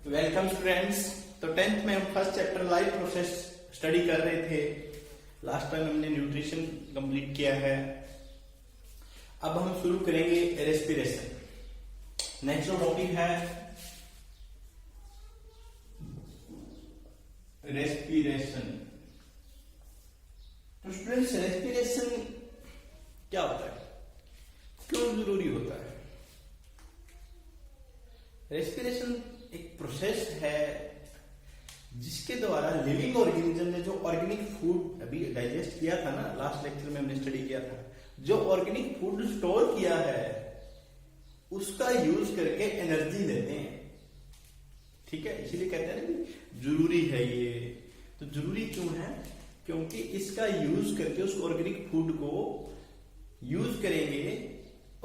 Welcome students. तो 10th में हम first chapter life process study कर रहे थे। लास्ट टाइम हमने न्यूट्रिशन कंप्लीट किया है। अब हम शुरू करेंगे रेस्पिरेशन। नेक्स्ट टॉपिक है रेस्पिरेशन। तो स्टूडेंट्स, रेस्पिरेशन क्या होता है, क्यों जरूरी होता है? रेस्पिरेशन एक प्रोसेस है जिसके द्वारा लिविंग ऑर्गेनिज्म ने जो ऑर्गेनिक फूड अभी डाइजेस्ट किया था ना, लास्ट लेक्चर में हमने स्टडी किया था, जो ऑर्गेनिक फूड स्टोर किया है उसका यूज करके एनर्जी लेते हैं। ठीक है, इसीलिए कहते हैं ना कि जरूरी है ये। तो जरूरी क्यों है? क्योंकि इसका यूज करके उस ऑर्गेनिक फूड को यूज करेंगे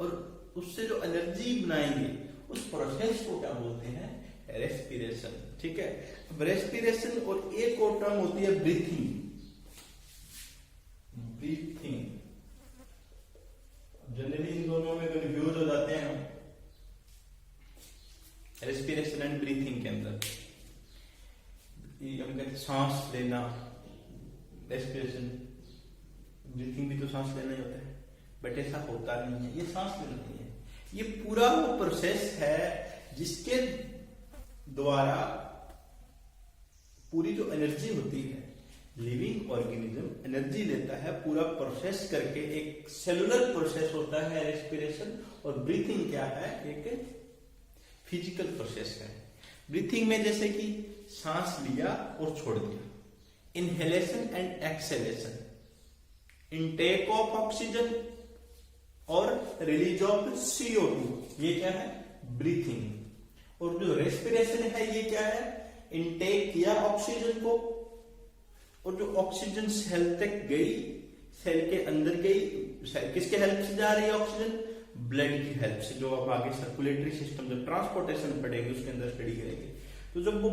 और उससे जो एनर्जी बनाएंगे उस प्रोसेस को क्या बोलते हैं? रेस्पिरेशन। ठीक है, अब रेस्पिरेशन और एक और टर्म होती है ब्रीथिंग। ब्रीथिंग जनरली इन दोनों में कंफ्यूज हो जाते हैं हम, रेस्पिरेशन एंड ब्रीथिंग के अंदर। हम कहते हैं सांस लेना, रेस्पिरेशन। ब्रीथिंग भी तो सांस लेना ही होता है, बट ऐसा होता नहीं है, ये सांस लेना नहीं है। ये पूरा वो प्रोसेस है जिसके द्वारा पूरी जो एनर्जी होती है, लिविंग ऑर्गेनिज्म एनर्जी लेता है पूरा प्रोसेस करके। एक सेलुलर प्रोसेस होता है रेस्पिरेशन, और ब्रीथिंग क्या है? एक फिजिकल प्रोसेस है। ब्रीथिंग में जैसे कि सांस लिया और छोड़ दिया, inhalation and exhalation, intake of oxygen और रिलीज ऑफ CO2, ये क्या है? ब्रीथिंग। और जो रेस्पिरेशन है ये क्या है? इनटेक किया ऑक्सीजन को, और जो ऑक्सीजन सेल तक गई, सेल के अंदर गई, किसके हेल्प से जा रही है ऑक्सीजन? ब्लड की हेल्प से। जो अब आगे सर्कुलेटरी सिस्टम, जो ट्रांसपोर्टेशन पढ़ेंगे उसके अंदर स्टडी करेंगे। तो जब वो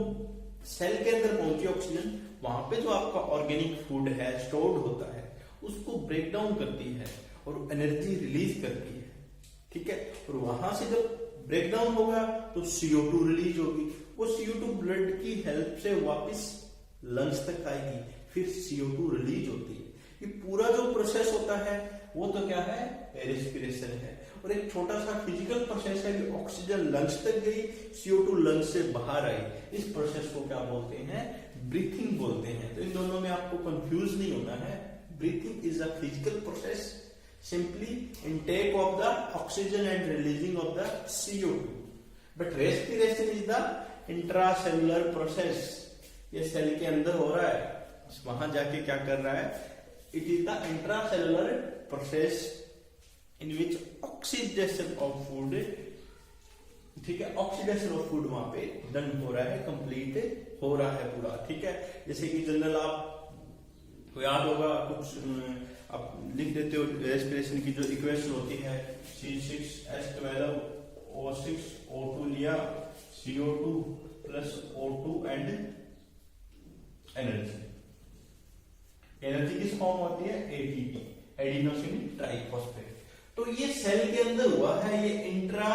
सेल के अंदर पहुंची ऑक्सीजन, वहां पे जो आपका ऑर्गेनिक फूड है स्टोर्ड होता है, उसको ब्रेक डाउन करती है और एनर्जी रिलीज करती है। ठीक है, और वहां से जब ब्रेक डाउन होगा तो CO2 रिलीज होगी। वो CO2 ब्लड की हेल्प से वापस लंग्स तक आएगी, फिर CO2 रिलीज होती है। ये पूरा जो प्रोसेस होता है वो तो क्या है? रेस्पिरेशन है। और एक छोटा सा फिजिकल प्रोसेस है कि ऑक्सीजन लंग्स तक गई, CO2 लंग्स से बाहर आई। इस प्रोसेस को क्या बोलते हैं? ब्रीथिंग बोलते हैं। तो इन दोनों में आपको कंफ्यूज नहीं होना है। Breathing is a physical process, simply intake of the oxygen and releasing of the CO2. But respiration is the intracellular process. ये सेल के अंदर हो रहा है, वहां जाके क्या कर रहा है? It is the intracellular process in which oxidation of food, ठीक है, ऑक्सीडेशन ऑफ फूड वहां पे डन हो रहा है, कंप्लीट हो रहा है पूरा। ठीक है, जैसे कि जनरल आपको याद होगा, कुछ आप लिख देते हो रेस्पिरेशन की जो इक्वेशन होती है, C6H12O6 O2 लिया, CO2 plus O2 and energy. Energy किस फॉर्म होती है? ATP, adenosine triphosphate. तो ये सेल के अंदर हुआ है, ये इंट्रा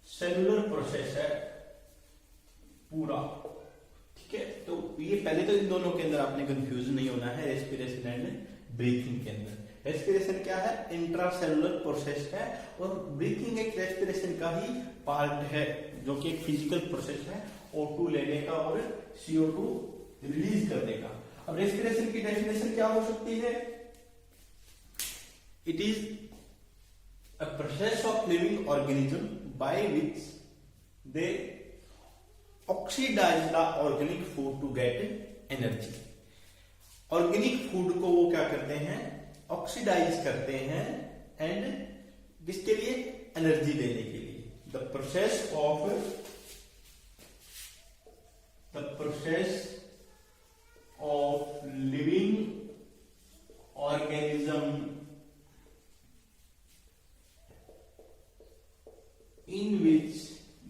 सेलुलर प्रोसेस है पूरा। ठीक है, तो ये पहले तो इन दोनों के अंदर आपने कंफ्यूज नहीं होना है, रेस्पिरेशन एंड ब्रीथिंग के अंदर। रेस्पिरेशन क्या है? इंट्रासेलुलर प्रोसेस है, और ब्रीथिंग एक रेस्पिरेशन का ही पार्ट है, जो कि एक फिजिकल प्रोसेस है, O2 लेने का और CO2 रिलीज करने का। अब रेस्पिरेशन की डेफिनेशन क्या हो सकती है? It is a process of living organism by which they oxidize the organic food to get energy. Organic food को वो क्या करते हैं? ऑक्सीडाइज करते हैं, एंड किसके लिए? एनर्जी देने के लिए। The process of living organism in which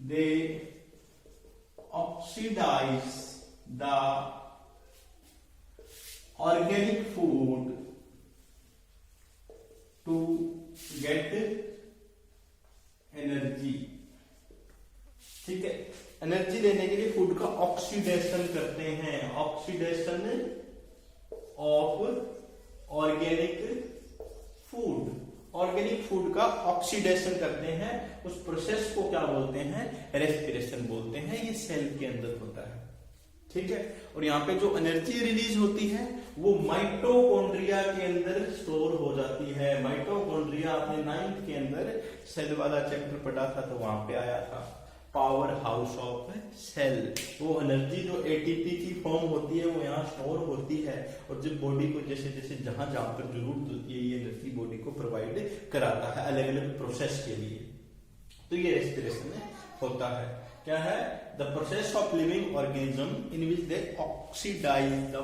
they oxidize the organic food to get energy। ठीक है, एनर्जी लेने के लिए फूड का ऑक्सीडेशन करते हैं, oxidation of organic food, organic food का ऑक्सीडेशन करते हैं, उस प्रोसेस को क्या बोलते हैं, रेस्पिरेशन बोलते हैं। ये सेल के अंदर होता है, ठीक है। और यहाँ पे जो एनर्जी रिलीज होती है वो माइटोकॉन्ड्रिया के अंदर स्टोर हो जाती है। माइटोकॉन्ड्रिया आपने 9th के अंदर सेल वाला चैप्टर पढ़ा था, तो वहां पे आया था पावर हाउस ऑफ सेल। वो एनर्जी जो एटीपी की फॉर्म होती है वो यहाँ स्टोर होती है, और जब बॉडी को जैसे जैसे जहां जहां पर जरूरत होती है ये एनर्जी बॉडी को प्रोवाइड कराता है अलग अलग प्रोसेस के लिए। तो ये रेस्पिरेशन होता है। क्या है? The process of living organism in which they oxidize the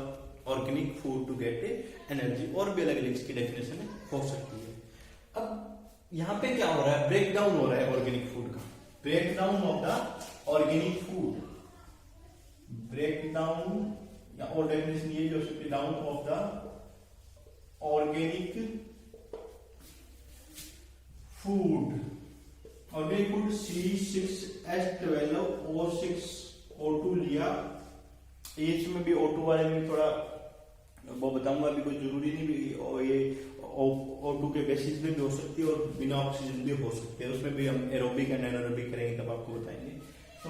organic food to get energy. और भी अलग अलग इसकी डेफिनेशन हो सकती है। अब यहाँ पे क्या हो रहा है, ब्रेक डाउन हो रहा है ऑर्गेनिक फूड का, break down of the organic food, break down या और डेफिनेशन ये जो सकती down of the organic food, organic food C6H12O6O2 लिया। इसमें भी O2 वाले में थोड़ा वो बताऊंगा, अभी कोई जरूरी नहीं भी, और ये O2 के बेसिस पे भी हो सकती है और बिना ऑक्सीजन भी हो सकती है। उसमें भी हम एरोबिक एंड एनारोबिक करेंगे तब आपको बताएंगे। तो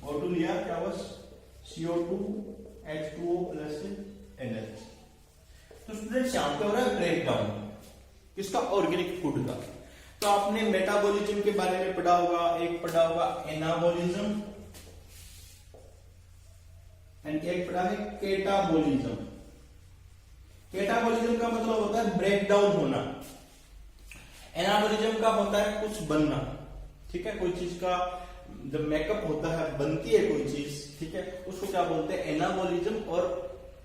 O2 लिया, क्या बस CO2 H2O प्लस NH। तो स्टूडेंट्स यहाँ पे हो रहा है ब्रेक डाउन किसका, ऑर्गेनिक फूड का। तो आपने मेटाबॉलिज्म के बारे में पढ़ा होगा, एक पढ़ा होगा एनाबॉलिज्म एंड एक पढ़ा है केटाबॉलिज्म। केटाबॉलिज्म का मतलब होता है ब्रेक डाउन होना, एनाबॉलिज्म का होता है कुछ बनना, ठीक है। कोई चीज का जब मेकअप होता है, बनती है कोई चीज, ठीक है, उसको क्या बोलते हैं, एनाबॉलिज्म। और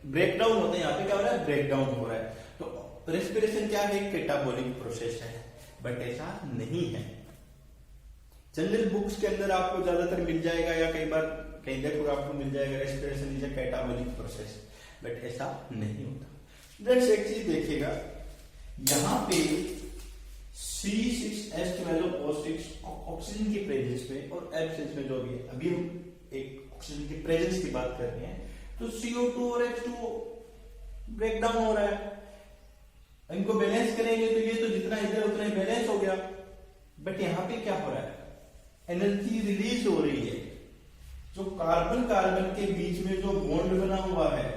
ब्रेक डाउन होता है, यहाँ पे क्या हो रहा है, ब्रेक डाउन हो रहा है। तो रेस्पिरेशन क्या है, केटाबॉलिक प्रोसेस है, बट ऐसा नहीं है। जनरल बुक्स के अंदर आपको ज्यादातर मिल जाएगा, या कई बार कहीं देखो आपको मिल जाएगा respiration is a catabolic process, but ऐसा नहीं होता। फ्रेंड्स एक चीज देखिएगा, यहाँ पे C6H12O6 ऑक्सीजन की प्रेजेंस में और एब्सेंस में जो भी है, अभी हम एक ऑक्सीजन की प्रेजेंस की बात कर रहे हैं, तो CO2 और H2O ब्रेक डाउन हो रहा है। इनको बैलेंस करेंगे तो ये तो जितना इधर उतना ही बैलेंस हो गया, बट यहाँ पे क्या हो रहा है, एनर्जी रिलीज हो रही है। जो कार्बन कार्बन के बीच में जो बॉन्ड बना हुआ है,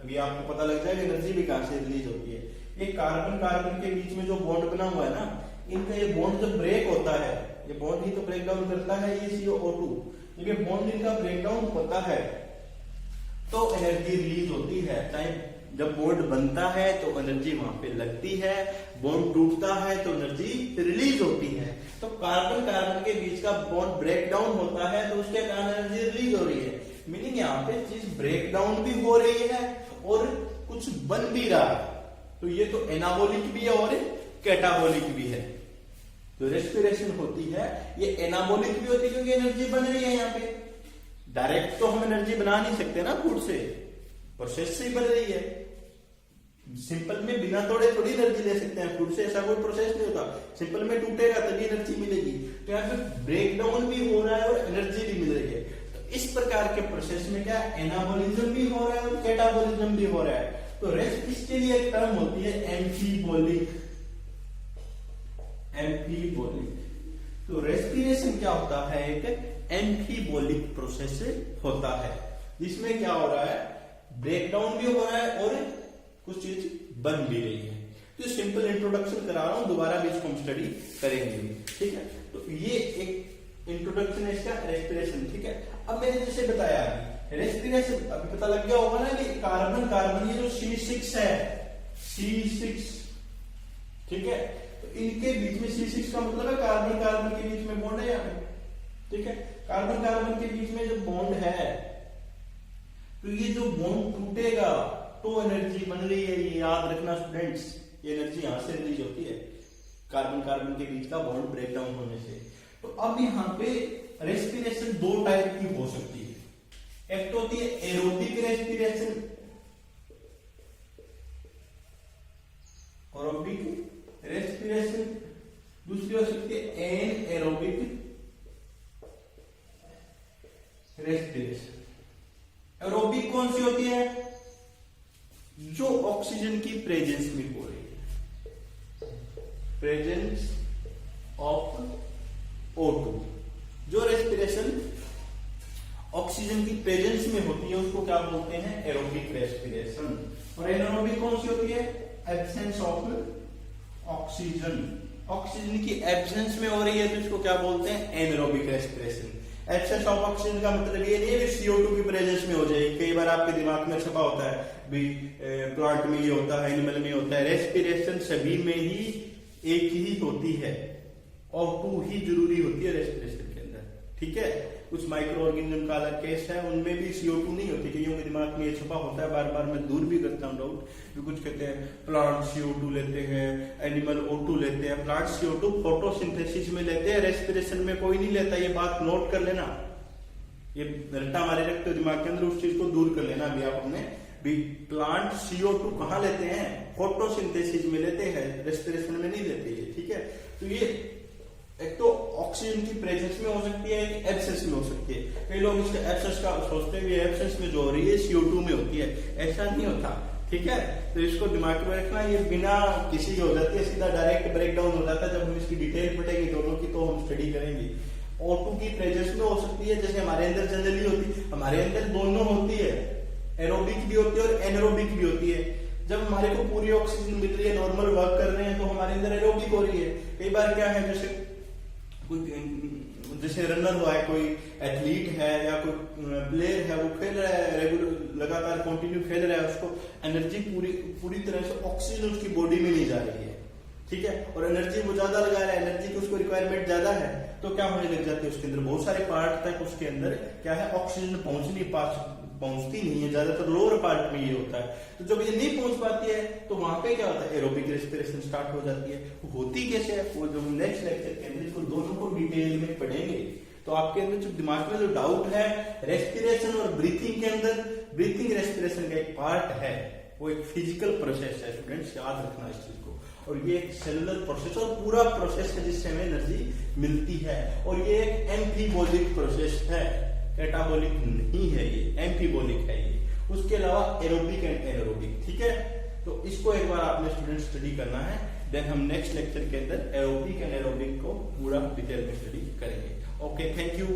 अभी आपको पता लग जाएगा एनर्जी भी कहां से रिलीज होती है। ये कार्बन कार्बन के बीच में जो बॉन्ड बना हुआ है ना, इनका ये बॉन्ड जब ब्रेक होता है, ये बॉन्ड ही तो ब्रेक डाउन करता है, ये CO2, जब ये बॉन्ड इनका ब्रेक डाउन होता है तो एनर्जी रिलीज होती है। चाहे जब बॉन्ड बनता है तो एनर्जी वहां पे लगती है, बॉन्ड टूटता है तो एनर्जी रिलीज होती है। तो कार्बन कार्बन के बीच का बॉन्ड ब्रेक डाउन होता है तो उसके कारण एनर्जी रिलीज हो रही है। मीनिंग यहाँ पे चीज ब्रेक डाउन भी हो रही है और कुछ बन भी रहा है। तो ये तो एनाबॉलिक भी है और कैटाबॉलिक भी है। जो रेस्पिरेशन होती है ये एनाबॉलिक भी होती है क्योंकि एनर्जी बन रही है। यहाँ पे डायरेक्ट तो हम एनर्जी बना नहीं सकते ना, फूड से, प्रोसेस से ही बन रही है। सिंपल में बिना तोड़े थोड़ी एनर्जी ले सकते हैं, फूड से ऐसा कोई प्रोसेस नहीं होता। सिंपल में टूटेगा तभी एनर्जी मिलेगी। तो यहाँ पे ब्रेक डाउन भी हो रहा है और एनर्जी भी मिल रही है। तो इस प्रकार के प्रोसेस में क्या एनाबॉलिज्म भी हो रहा है और कैटाबॉलिज्म भी हो रहा है। तो रेस्ट इसके लिए एक टर्म होती है एम्फीबोलिक। एम्फीबोलिक। तो रेस्पिरेशन क्या होता है, एक एम्फीबोलिक प्रोसेस होता है जिसमें क्या हो रहा है, ब्रेक डाउन भी हो रहा है और कुछ चीज बन भी रही है। तो सिंपल इंट्रोडक्शन करा रहा हूं, दोबारा भी इसको हम स्टडी करेंगे, ठीक है। तो ये एक इंट्रोडक्शन है इसका रेस्पिरेशन, ठीक है। अब मैंने जैसे बताया रेस्पिरेशन, अभी पता लग गया होगा ना कि कार्बन कार्बन ये जो C6 है, C6, ठीक है। तो इनके बीच में C6 का मतलब है कार्बन कार्बन के बीच में बॉन्ड है यहाँ पे, ठीक है। कार्बन कार्बन के बीच में जो बॉन्ड है, तो ये जो बॉन्ड टूटेगा तो एनर्जी बन रही है। ये याद रखना स्टूडेंट्स, ये एनर्जी यहां से रिलीज होती है कार्बन कार्बन के बीच का बॉन्ड ब्रेक डाउन होने से। तो अब यहाँ पे रेस्पिरेशन दो टाइप की हो सकती है। एक तो होती है एरोबिक रेस्पिरेशन, एरोबिक रेस्पिरेशन, दूसरी हो सकती है एनएरोबिक रेस्पिरेशन। एरोबिक कौन सी होती है? जो ऑक्सीजन की प्रेजेंस में हो रही है, प्रेजेंस ऑफ O2। जो रेस्पिरेशन ऑक्सीजन की प्रेजेंस में होती है उसको क्या बोलते हैं? Aerobic respiration. और एनारोबिक कौन सी होती है? Absence of oxygen. ऑक्सीजन की एब्सेंस में हो रही है तो इसको क्या बोलते हैं? Anaerobic respiration. Absence of oxygen का मतलब ये नहीं है कि CO2 की प्रेजेंस में हो जाएगी। कई बार आपके दिमाग में छपा होता है भी प्लांट में ये होता है, एनिमल में होता है। रेस्पिरेशन सभी में ही एक ही होती है और O2 ही जरूरी होती है रेस्पिरेशन के अंदर, ठीक है। कुछ माइक्रो ऑर्गेनिज्म का अलग केस है, उनमें भी CO2 नहीं होती। कईयों के दिमाग में ये छपा होता है, बार बार मैं दूर भी करता हूँ डाउट। कुछ कहते हैं प्लांट CO2 लेते हैं, एनिमल O2 लेते हैं। प्लांट CO2 फोटोसिंथेसिस में लेते हैं, रेस्पिरेशन में कोई नहीं लेता। ये बात नोट कर लेना, ये रट्टा मारे रखते हो दिमाग के अंदर, उस चीज को दूर कर लेना। अभी आप हमने भी प्लांट CO2 कहाँ लेते हैं? फोटोसिंथेसिस में लेते हैं, रेस्पिरेशन में नहीं लेते, ठीक है। तो ये एक तो ऑक्सीजन की प्रेजेंस में हो सकती है, एक एब्सेंस में हो सकती है। कई लोग इसके एब्सेंस का सोचते हैं, एब्सेंस में जो हो रही है CO2 में होती है, ऐसा नहीं होता, ठीक है। तो इसको दिमाग में रखना, ये बिना किसी हो जाती है, सीधा डायरेक्ट ब्रेकडाउन हो जाता है। जब हम इसकी डिटेल पढ़ेंगे दोनों की तो हम स्टडी करेंगे। O2 की प्रेजेंस में हो सकती है, जैसे हमारे अंदर जनरली होती है। हमारे अंदर दोनों होती है, एरोबिक भी होती है और एनारोबिक भी होती है। जब हमारे को पूरी ऑक्सीजन मिल रही है, नॉर्मल वर्क कर रहे हैं, तो हमारे अंदर एरोबिक हो रही है। कई बार क्या है, जैसे रनर हुआ है, कोई एथलीट है या कोई प्लेयर है, वो खेल रहा है रेगुलर, लगातार कंटिन्यू खेल रहा है, उसको एनर्जी पूरी तरह से ऑक्सीजन उसकी बॉडी में नहीं जा रही है, ठीक है। और एनर्जी वो ज्यादा लगा रहा है, एनर्जी की उसको रिक्वायरमेंट ज्यादा है, तो क्या होने लग जाती है, उसके अंदर बहुत सारे पार्ट तक उसके अंदर क्या है, ऑक्सीजन पहुंचती नहीं है। ज्यादातर लोअर पार्ट में ये होता है। तो जब ये नहीं पहुंच पाती है तो वहां पे क्या होता है? एरोबिक रेस्पिरेशन स्टार्ट हो जाती है। होती कैसे है वो जो नेक्स्ट लेक्चर के अंदर इसको दोनों को डिटेल में पढ़ेंगे। तो आपके अंदर जो दिमाग में जो डाउट है रेस्पिरेशन और ब्रीथिंग के अंदर, ब्रीथिंग रेस्पिरेशन का एक पार्ट है, वो एक फिजिकल प्रोसेस है। स्टूडेंट्स याद रखना इस चीज को। और ये एक सेलुलर प्रोसेस और पूरा प्रोसेस है जिससे हमें एनर्जी मिलती है। और ये एक एम्फीबोलिक प्रोसेस है, कैटाबोलिक नहीं है, ये एम्फीबोलिक है। ये उसके अलावा एरोबिक एंड एनारोबिक, ठीक है। तो इसको एक बार आपने स्टूडेंट स्टडी करना है। देन हम नेक्स्ट लेक्चर के अंदर एरोबिक एंड एनारोबिक को पूरा डिटेल में स्टडी करेंगे। Okay, thank you.